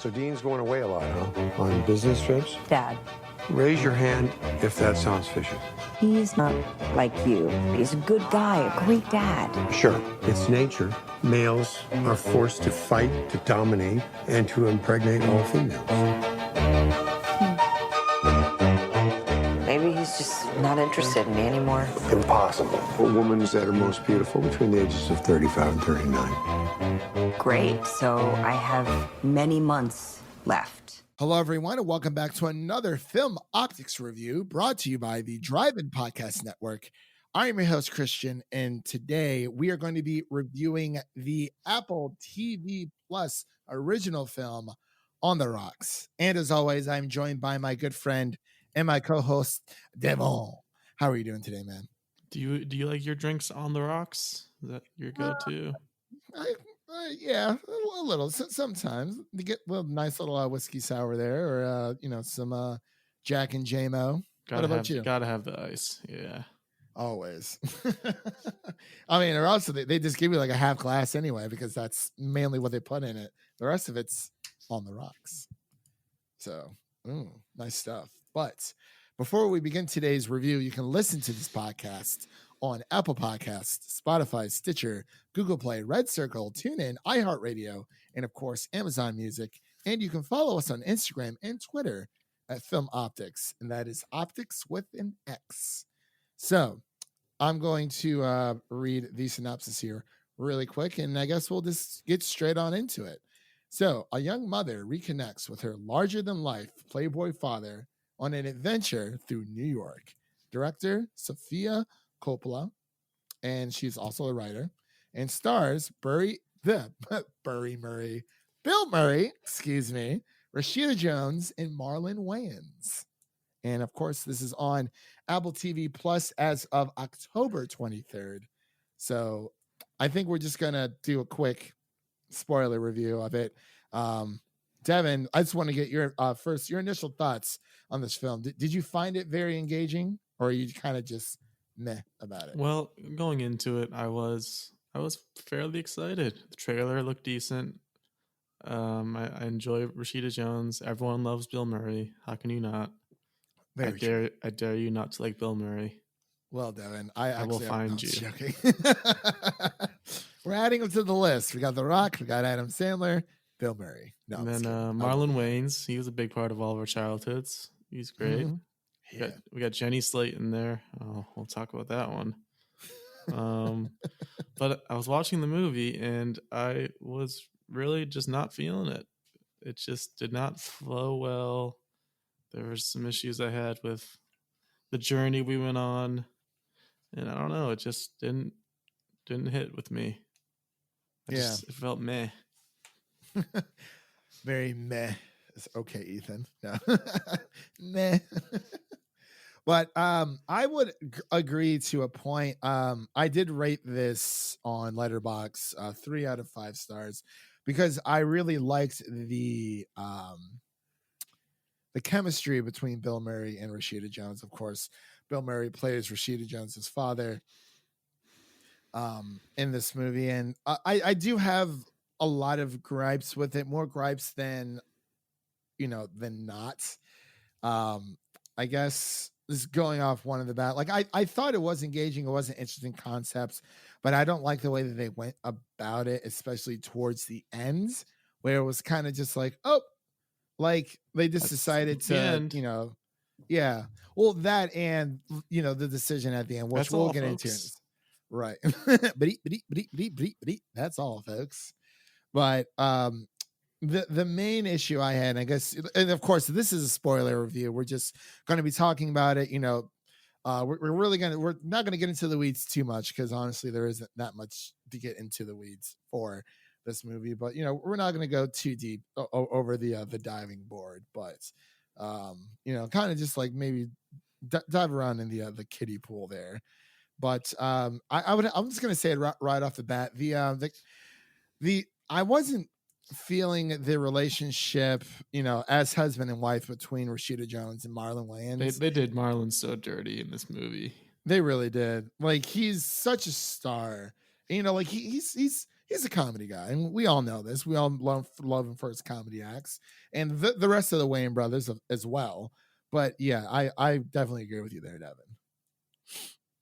So Dean's going away a lot, huh? On business trips? Dad. Raise your hand if that sounds fishy. He's not like you. He's a good guy, a great dad. Sure, it's nature. Males are forced to fight, to dominate, and to impregnate all females. Maybe he's just not interested in me anymore. Impossible. A woman's at her most beautiful between the ages of 35 and 39. Great. So I have many months left. Hello, everyone, and welcome back to another Film Optix review brought to you by the Drive-In Podcast Network. I am your host, Christian, and today we are going to be reviewing the Apple TV Plus original film, On the Rocks. And as always, I'm joined by my good friend and my co-host, Devon. How are you doing today, man? Do you like your drinks on the rocks? Is that your go-to? Yeah, a little. Sometimes you get a nice little whiskey sour there, or some Jack and J-Mo. What about you? Gotta have the ice. Yeah, always. I mean, or else they just give you like a half glass anyway, because that's mainly what they put in it. The rest of it's on the rocks. So, nice stuff. But before we begin today's review, you can listen to this podcast on Apple Podcasts, Spotify, Stitcher, Google Play, Red Circle, TuneIn, iHeartRadio, and of course, Amazon Music. And you can follow us on Instagram and Twitter at Film Optix, and that is Optix with an X. So I'm going to read the synopsis here really quick, and I guess we'll just get straight on into it. So a young mother reconnects with her larger-than-life playboy father on an adventure through New York. Director, Sofia Coppola, and she's also a writer, and stars Bill Murray, Rashida Jones, and Marlon Wayans. And of course, this is on Apple TV Plus as of October 23rd. So I think we're just gonna do a quick spoiler review of it. Devin, I just want to get your your initial thoughts on this film. Did you find it very engaging, or are you kind of just meh about it? Well, going into it, I was fairly excited. The trailer looked decent. I enjoy Rashida Jones. Everyone loves Bill Murray. How can you not? I dare you not to like Bill Murray. Well, Devin, I will find you. Joking. We're adding them to the list. We got The Rock, we got Adam Sandler, Bill Murray. No, and then Marlon Wayans. He was a big part of all of our childhoods. He's great. Mm-hmm. Yeah. We got Jenny Slate in there. Oh, we'll talk about that one. But I was watching the movie and I was really just not feeling it. It just did not flow well. There were some issues I had with the journey we went on, and I don't know. It just didn't hit with me. It felt meh. Very meh. It's okay, Ethan. No. Meh. But I would agree to a point. I did rate this on Letterboxd 3 out of 5 stars because I really liked the chemistry between Bill Murray and Rashida Jones. Of course, Bill Murray plays Rashida Jones's father in this movie, and I do have a lot of gripes with it, more gripes than not. I guess this is going off one of the bat. Like I thought it was engaging, it wasn't interesting concepts, but I don't like the way that they went about it, especially towards the ends, where it was kind of just like, oh, like they just decided to, yeah. Well, that and the decision at the end, which we'll get into. Right. That's all, folks. But the main issue I had, I guess, and of course, this is a spoiler review. We're just going to be talking about it. We're not going to get into the weeds too much because honestly, there isn't that much to get into the weeds for this movie. But we're not going to go too deep over the diving board. But kind of just like maybe dive around in the kiddie pool there. But I'm just going to say it right off the bat. I wasn't feeling the relationship, as husband and wife between Rashida Jones and Marlon Wayans. They did Marlon so dirty in this movie. They really did. Like, he's such a star. Like he's he's a comedy guy, and we all know this. We all love him for his comedy acts, and the rest of the Wayans brothers as well. But yeah, I definitely agree with you there, Devin.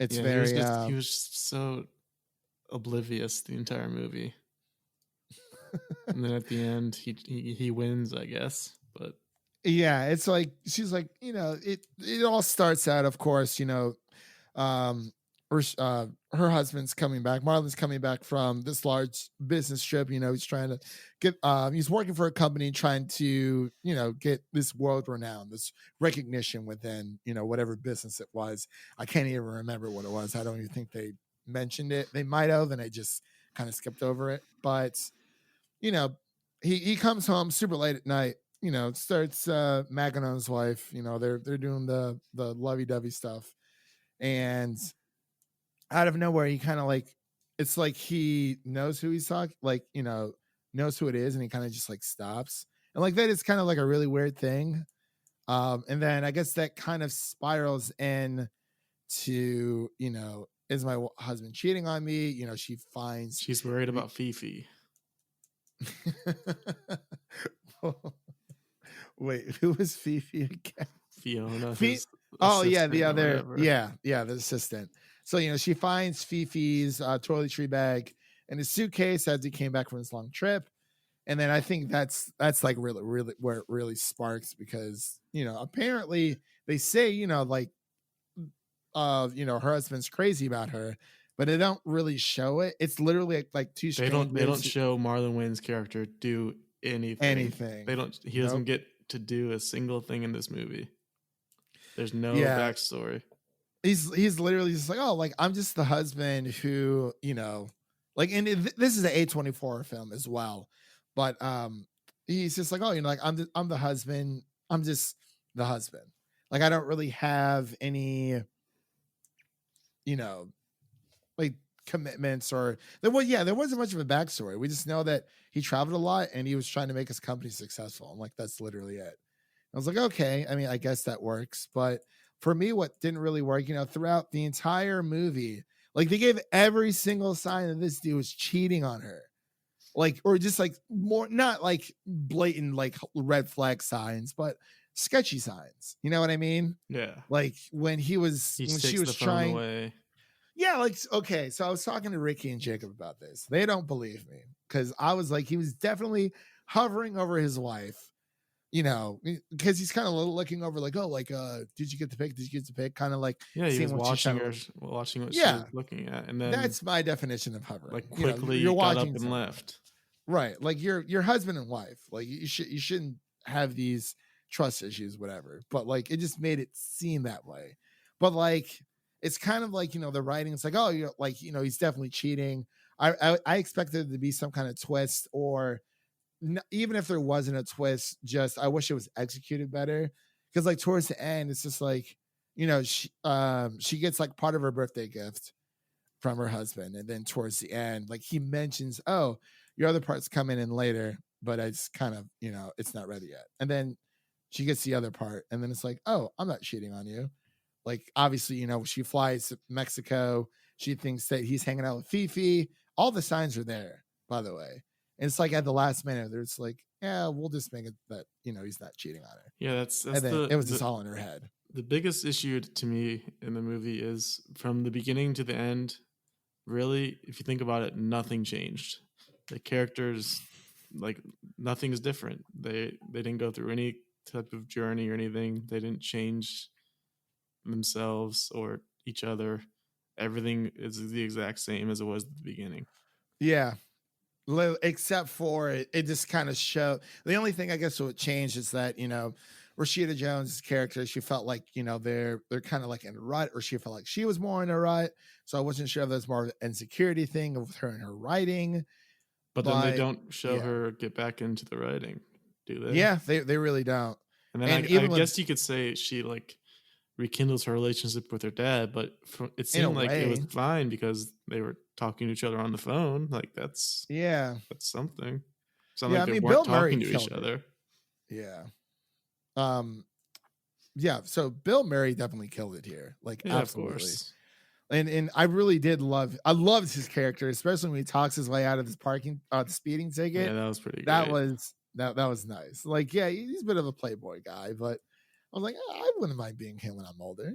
It's Yeah, very he was just so oblivious the entire movie. And then at the end he wins, I guess. But yeah, it's like she's like, it all starts out, of course, um her husband's coming back. Marlon's coming back from this large business trip. He's trying to get he's working for a company trying to, get this world renowned, this recognition within, whatever business it was. I can't even remember what it was. I don't even think they mentioned it. They might have, and I just kind of skipped over it. But he comes home super late at night, starts magging on his wife. They're doing the lovey-dovey stuff, and out of nowhere he kind of like, it's like he knows who he's talking, like, knows who it is, and he kind of just like stops, and like that is kind of like a really weird thing. And then I guess that kind of spirals in to, is my husband cheating on me? She finds she's worried about Fifi. Wait, who was Fifi again? Fiona. Oh yeah, the other, whatever. yeah, the assistant. So she finds Fifi's toiletry bag in his suitcase as he came back from his long trip, and then I think that's like really where it really sparks, because apparently they say like her husband's crazy about her, but they don't really show it. It's literally like two strangers. They don't show Marlon Wayans' character do anything. They don't. He doesn't get to do a single thing in this movie. There's no backstory. He's literally just like, oh, like I'm just the husband who, like, and this is an A24 film as well, but he's just like, oh, like I'm the husband. I'm just the husband. Like I don't really have any, like commitments, or there wasn't much of a backstory. We just know that he traveled a lot and he was trying to make his company successful. And like, that's literally it. I was like, okay, I mean, I guess that works. But for me, what didn't really work, throughout the entire movie, like they gave every single sign that this dude was cheating on her. Like, or just like more, not like blatant, like red flag signs, but sketchy signs. You know what I mean? Yeah. Like when she was trying away. Yeah, like, okay, so I was talking to Ricky and Jacob about this. They don't believe me, because I was like, he was definitely hovering over his wife, because he's kind of looking over like, oh, like, did you get the pic? Did you get the pic? Kind of like, yeah, he was watching what she was looking at, and then that's my definition of hovering. Like quickly, you're got watching up and left. Right, like your husband and wife, like you shouldn't have these trust issues, whatever. But like, it just made it seem that way. But like, it's kind of like, the writing. It's like, oh, you're like, he's definitely cheating. I expected there to be some kind of twist, or even if there wasn't a twist, just I wish it was executed better. Because like towards the end, it's just like, she gets like part of her birthday gift from her husband, and then towards the end, like he mentions, oh, your other part's coming in later, but it's kind of, it's not ready yet. And then she gets the other part, and then it's like, oh, I'm not cheating on you. Like, obviously, she flies to Mexico. She thinks that he's hanging out with Fifi. All the signs are there, by the way. And it's like at the last minute, there's like, yeah, we'll just make it that, he's not cheating on her. Yeah, that's and then it was just all in her head. The biggest issue to me in the movie is from the beginning to the end, really, if you think about it, nothing changed. The characters, like, nothing is different. They didn't go through any type of journey or anything. They didn't change themselves or each other. Everything is the exact same as it was at the beginning. Yeah, except for it just kind of showed. The only thing I guess would change is that Rashida Jones' character, she felt like they're kind of like in a rut, or she felt like she was more in a rut. So I wasn't sure if there's more of an insecurity thing with her and her writing. But then they don't show her get back into the writing, do they? Yeah, they really don't. And then I guess you could say she like rekindles her relationship with her dad, but it seemed like it was fine because they were talking to each other on the phone. Like that's something. It's not like they weren't talking to each other. Yeah. Yeah. So Bill Murray definitely killed it here. Like, absolutely. Of course. And I really did I loved his character, especially when he talks his way out of his speeding ticket. Yeah, that was pretty That great. was that was nice. Like, yeah, he's a bit of a playboy guy, but I was like, I wouldn't mind being him when I'm older,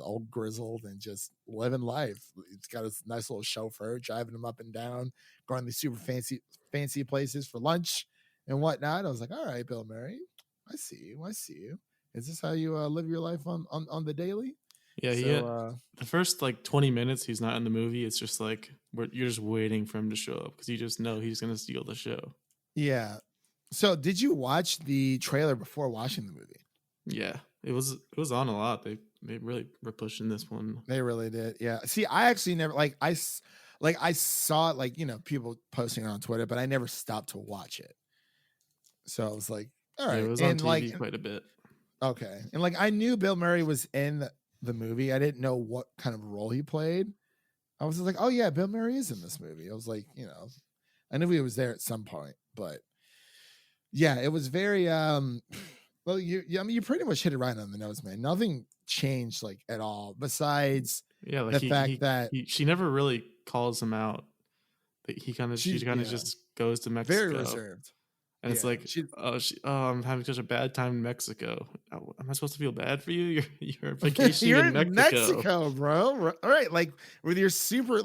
old grizzled and just living life. He's got his nice little chauffeur driving him up and down, going to super fancy places for lunch and whatnot. I was like, all right, Bill Murray, I see you. I see you. Is this how you live your life on the daily? Yeah, So, the first like 20 minutes he's not in the movie. It's just like you're just waiting for him to show up because you just know he's gonna steal the show. yeah. So did you watch the trailer before watching the movie? Yeah, it was on a lot. They really were pushing this one. They really did. Yeah. See, I actually never I saw it, people posting it on Twitter, but I never stopped to watch it. So I was like, all right. Yeah, it was on TV quite a bit. Okay. And I knew Bill Murray was in the movie. I didn't know what kind of role he played. I was just like, oh yeah, Bill Murray is in this movie. I was like, I knew he was there at some point, but yeah, it was very well, you pretty much hit it right on the nose, man. Nothing changed at all besides the fact that she never really calls him out. She kind of just goes to Mexico. Very reserved. And it's like, I'm having such a bad time in Mexico. Am I supposed to feel bad for you? You're vacationing you're in Mexico, bro. All right, with your super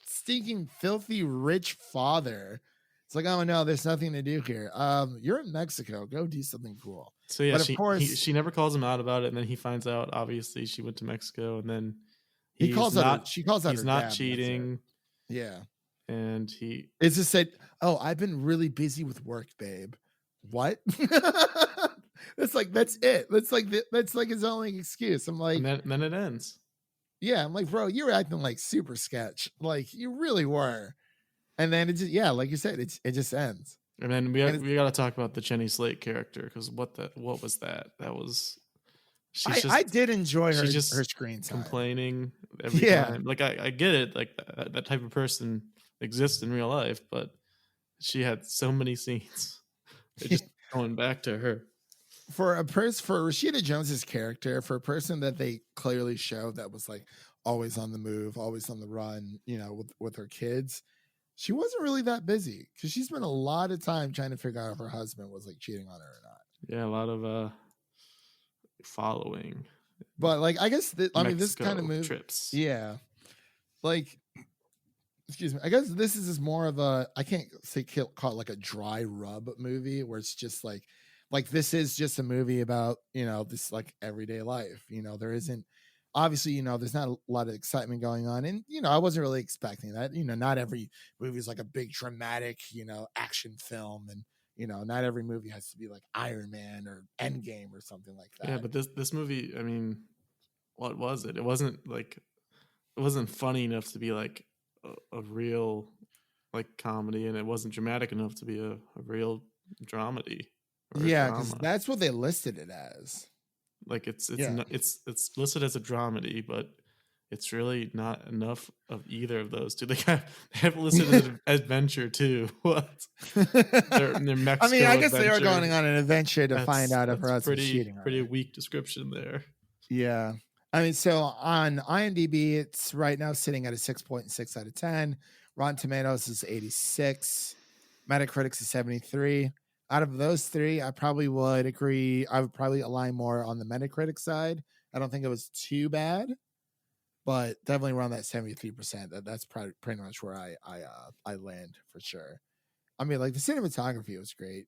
stinking filthy rich father. It's like, oh no, there's nothing to do here. You're in Mexico. Go do something cool. So yeah, of course, she never calls him out about it, and then he finds out. Obviously, she went to Mexico, and then she calls out. He's not cheating. Yeah, and he just said, "Oh, I've been really busy with work, babe." What? That's it. That's his only excuse. I'm like, and then it ends. Yeah, I'm like, bro, you were acting like super sketch. You really were. And then it just, like you said, it just ends. And then we got to talk about the Jenny Slate character, because what was that? That was I did enjoy her her screen time. Complaining every time. I get it, that type of person exists in real life, but she had so many scenes. Just going back to her. For Rashida Jones's character, for a person that they clearly showed that was always on the move, always on the run, with her kids, she wasn't really that busy because she spent a lot of time trying to figure out if her husband was cheating on her or not. Yeah, a lot of following. But I guess this kind of move trips. Yeah, excuse me. I guess this is more of a, I can't call it a dry rub movie where it's just this is just a movie about this everyday life. There isn't. Obviously, there's not a lot of excitement going on. And, I wasn't really expecting that. Not every movie is a big dramatic, action film. And, not every movie has to be like Iron Man or Endgame or something like that. Yeah, but this movie, I mean, what was it? It wasn't funny enough to be a real comedy, and it wasn't dramatic enough to be a real dramedy. Yeah, because that's what they listed it as. It's listed as a dramedy, but it's really not enough of either of those two. They have listed as an adventure too. What? They're Mexico. I mean, I guess they are going on an adventure to find out if her husband's cheating. Pretty weak description there. Yeah, I mean, so on IMDb, it's right now sitting at a 6.6 out of 10. Rotten Tomatoes is 86. Metacritic is 73. Out of those three, I probably would agree. I would probably align more on the Metacritic side. I don't think it was too bad, but definitely around that 73%. That's pretty much where I land for sure. I mean, the cinematography was great.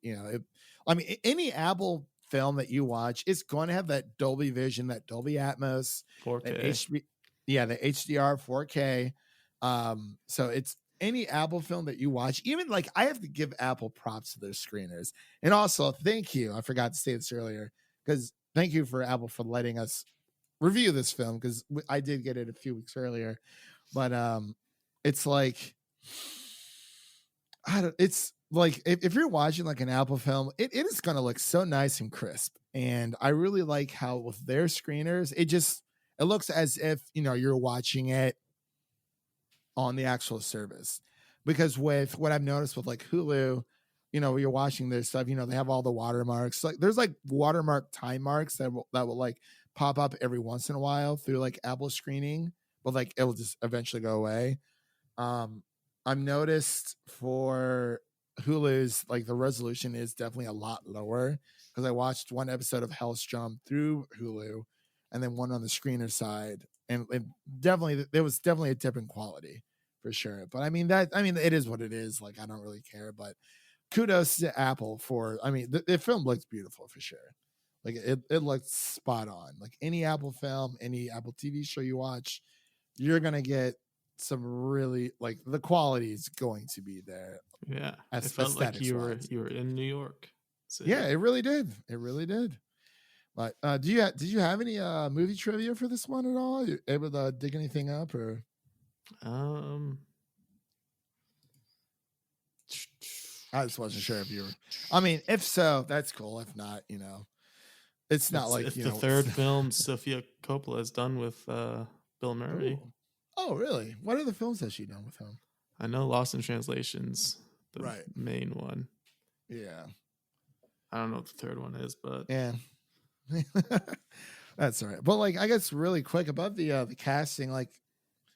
Any Apple film that you watch, it's going to have that Dolby Vision, that Dolby Atmos, 4K. The HDR 4K. So it's any Apple film that you watch, even I have to give Apple props to their screeners. And also, thank you. I forgot to say this earlier, because thank you for Apple for letting us review this film, because I did get it a few weeks earlier. But it's if you're watching an Apple film, it is going to look so nice and crisp. And I really like how with their screeners, it looks as if you're watching it on the actual service. Because with what I've noticed with Hulu, where you're watching their stuff, they have all the watermarks. There's watermark time marks that will pop up every once in a while through Apple screening. but like it will just eventually go away. I've noticed for Hulu's, like the resolution is definitely a lot lower because I watched one episode of Hellstrom through Hulu and then one on the screener side, and there was definitely a dip in quality for sure. But I mean it is what it is. Like I don't really care, but kudos to Apple for, I mean, the film looks beautiful for sure. Like it looks spot on. Like any Apple film, any Apple TV show you watch, you're gonna get some really, like, the quality is going to be there. Yeah, it felt like you were in New York City. Yeah, it really did. It really did. But did you have any movie trivia for this one at all? You able to dig anything up or? I just wasn't sure if you were. I mean, if so, that's cool. If not, it's not like it's the third film Sofia Coppola has done with Bill Murray. Ooh. Oh, really? What other films has she done with him? I know Lost in Translation's the right. main one. Yeah. I don't know what the third one is, but yeah. That's all right. But like, I guess really quick about the casting, like,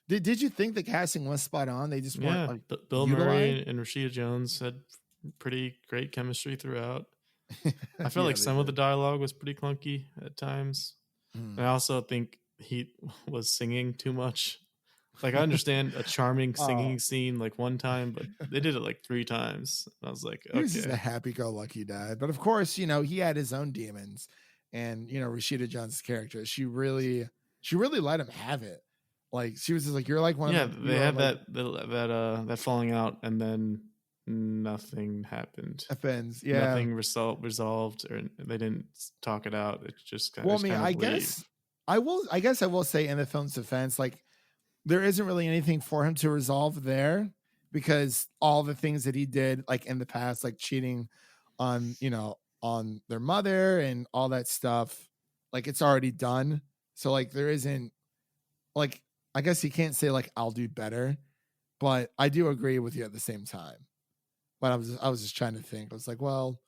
did you think the casting was spot on? They just weren't like Bill Murray and Rashida Jones had pretty great chemistry throughout. I feel like some of the dialogue was pretty clunky at times. And I also think he was singing too much. Like I understand a charming singing scene like one time, but they did it like 3 times. And I was like, okay. He was just a happy-go-lucky dad. But of course, he had his own demons. And Rashida Jones' character, she really let him have it. Like she was just like, you're like one of them. Yeah, they had that falling out, and then nothing happened. Yeah, nothing resolved, or they didn't talk it out. It just kind of. Well, I mean, I guess I will say in the film's defense, like there isn't really anything for him to resolve there because all the things that he did, like in the past, like cheating on on their mother and all that stuff, like it's already done. So like there isn't, like, I guess he can't say like I'll do better, but I do agree with you at the same time. But I was just trying to think. I was like, well,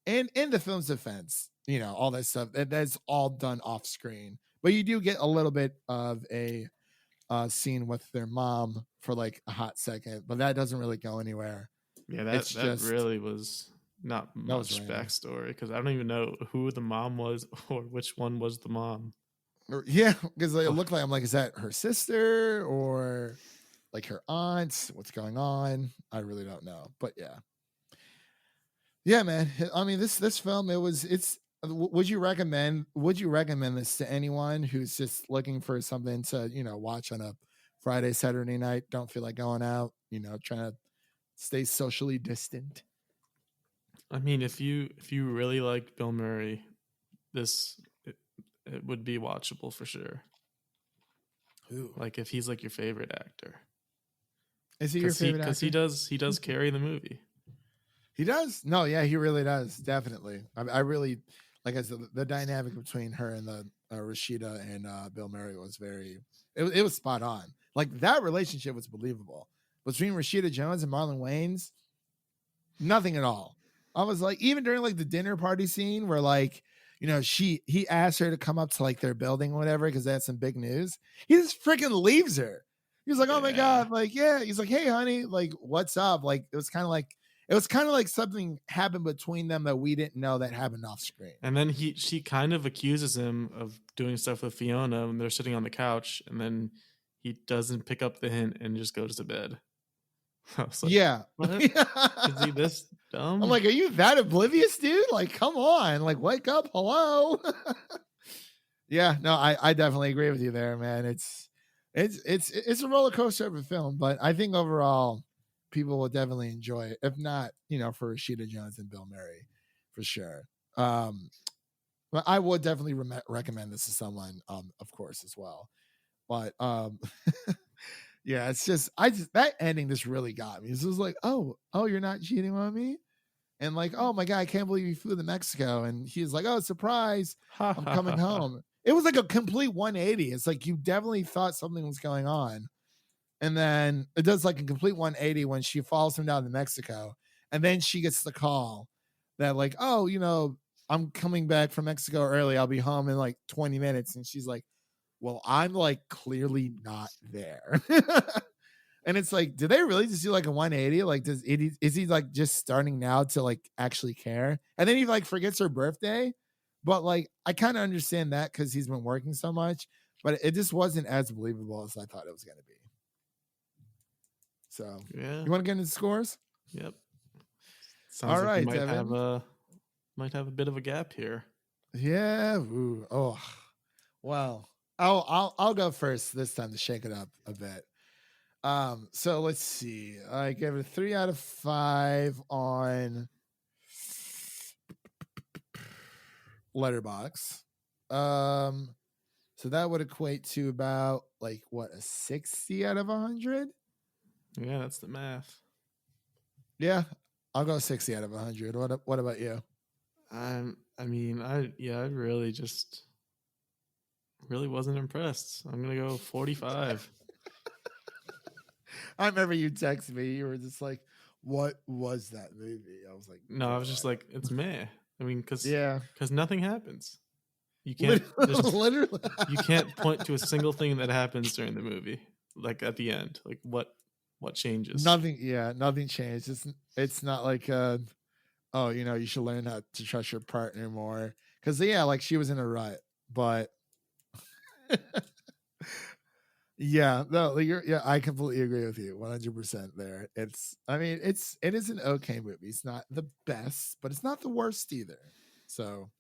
in the film's defense, all that stuff that's all done off screen, but you do get a little bit of a scene with their mom for like a hot second, but that doesn't really go anywhere. Yeah, that really was not much backstory because I don't even know who the mom was or which one was the mom. Yeah, because it looked like, I'm like, is that her sister or like her aunt? What's going on? I really don't know. But yeah, man. I mean, this film, would you recommend this to anyone who's just looking for something to watch on a Friday, Saturday night, don't feel like going out, trying to stay socially distant? I mean, if you really like Bill Murray, it would be watchable for sure. Ooh. Like if he's like your favorite actor. Is he your favorite actor? Because he does carry the movie. He does? No, yeah, he really does. Definitely. I really, like I said, the dynamic between her and the Rashida and Bill Murray was it was spot on. Like that relationship was believable. Between Rashida Jones and Marlon Wayans, nothing at all. I was like, even during like the dinner party scene where like, he asked her to come up to like their building or whatever because they had some big news. He just freaking leaves her. He was like, oh my God. Like, yeah. He's like, hey, honey, like, what's up? Like, it was kind of like something happened between them that we didn't know that happened off screen. And then she kind of accuses him of doing stuff with Fiona when they're sitting on the couch. And then he doesn't pick up the hint and just goes to bed. I was like, yeah. What? Is he this dumb? I'm like, are you that oblivious, dude? Like, come on. Like, wake up. Hello. Yeah, no, I definitely agree with you there, man. It's a roller coaster of a film, but I think overall people will definitely enjoy it. If not, for Rashida Jones and Bill Murray, for sure. But I would definitely recommend this to someone, of course, as well. But yeah, it's just that ending just really got me. It was like, oh, you're not cheating on me, and like, oh my God, I can't believe you flew to Mexico, and he's like, oh, surprise, I'm coming home. It was like a complete 180. It's like you definitely thought something was going on, and then it does like a complete 180 when she follows him down to Mexico, and then she gets the call that like, oh, I'm coming back from Mexico early. I'll be home in like 20 minutes, and she's like, well, I'm like clearly not there. And it's like, do they really just do like a 180? Like, is he like just starting now to like actually care? And then he like forgets her birthday. But like, I kind of understand that because he's been working so much, but it just wasn't as believable as I thought it was going to be. So, Yeah. you want to get into scores? Yep. Sounds All like right, you might Devin. might have a bit of a gap here. Yeah. Ooh. Oh, well, I'll go first this time to shake it up a bit. So let's see. I gave it a 3 out of 5 on Letterbox. So that would equate to about like what, a 60 out of 100? Yeah, that's the math. Yeah, I'll go 60 out of 100. What about you? I really wasn't impressed. I'm gonna go 45. I remember you texted me. You were just like, "What was that movie?" I was like, No, I was just like, it's meh. I mean, because yeah, nothing happens. You can't literally. you can't point to a single thing that happens during the movie, like at the end. Like what changes? Nothing. Yeah, nothing changed. It's not like oh, you should learn how to trust your partner more. Because yeah, like she was in a rut, but yeah, no, I completely agree with you, 100% there. It is an okay movie. It's not the best, but it's not the worst either. So,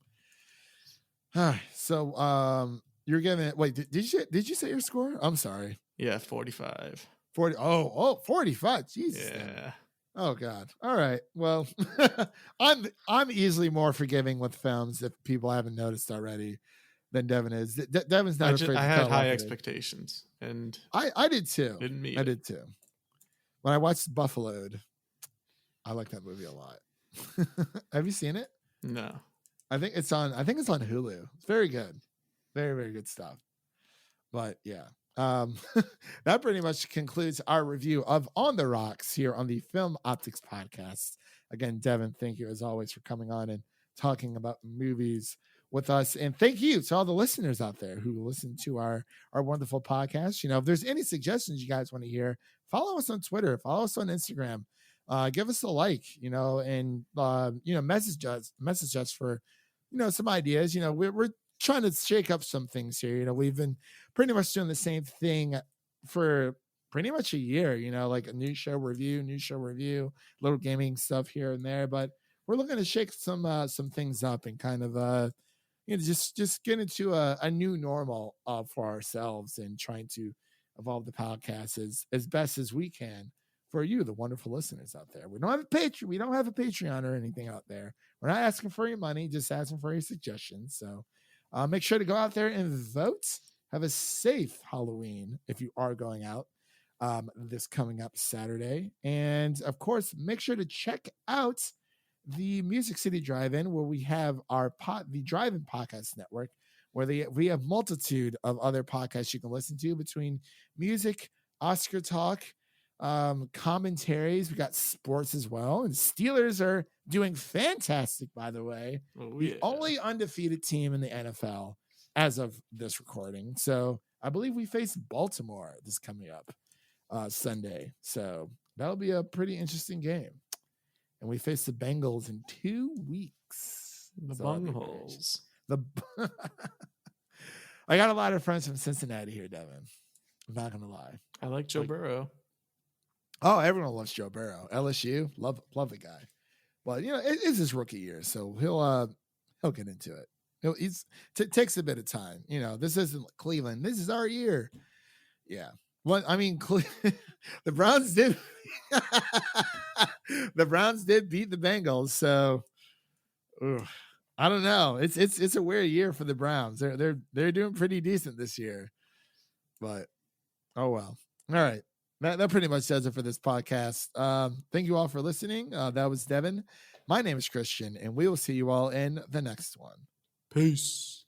you're giving it. Wait, did you say your score? I'm sorry. Yeah, 45. 40. Oh, 45. Jesus. Yeah. Then. Oh God. All right. Well, I'm easily more forgiving with films if people haven't noticed already than Devin is. Devin's not afraid. I had high expectations, and I did too. Didn't meet I did too. When I watched Buffaloed, I like that movie a lot. Have you seen it? No. I think it's on Hulu. It's very good. Very, very good stuff. But yeah. That pretty much concludes our review of On the Rocks here on the Film Optics podcast. Again, Devin, thank you as always for coming on and talking about movies with us. And thank you to all the listeners out there who listen to our wonderful podcast. If there's any suggestions you guys want to hear, follow us on Twitter, follow us on Instagram, give us a like, and message us for some ideas. We're trying to shake up some things here. We've been pretty much doing the same thing for pretty much a year, like a new show review, little gaming stuff here and there, but we're looking to shake some things up and kind of just get into a new normal for ourselves and trying to evolve the podcast as best as we can for you, the wonderful listeners out there. We don't have a Patreon or anything out there. We're not asking for your money, just asking for your suggestions. So make sure to go out there and vote. Have a safe Halloween if you are going out this coming up Saturday. And of course, make sure to check out the Music City Drive-In, where we have the Drive-In Podcast Network, where we have multitude of other podcasts you can listen to between music, Oscar talk, commentaries. We got sports as well, and Steelers are doing fantastic, by the way. The only undefeated team in the NFL as of this recording. So I believe we face Baltimore this coming up Sunday. So that'll be a pretty interesting game. And we face the Bengals in 2 weeks. The Bungholes. I got a lot of friends from Cincinnati here, Devin. I'm not gonna lie. I like Joe Burrow. Oh, everyone loves Joe Burrow. LSU, love the guy. But it's his rookie year, so he'll get into it. Takes a bit of time. This isn't Cleveland. This is our year. Yeah. Well, I mean, the Browns did. The Browns did beat the Bengals, so I don't know. It's a weird year for the Browns. They're doing pretty decent this year, but oh well. All right, that pretty much does it for this podcast. Thank you all for listening. That was Devin. My name is Christian, and we will see you all in the next one. Peace.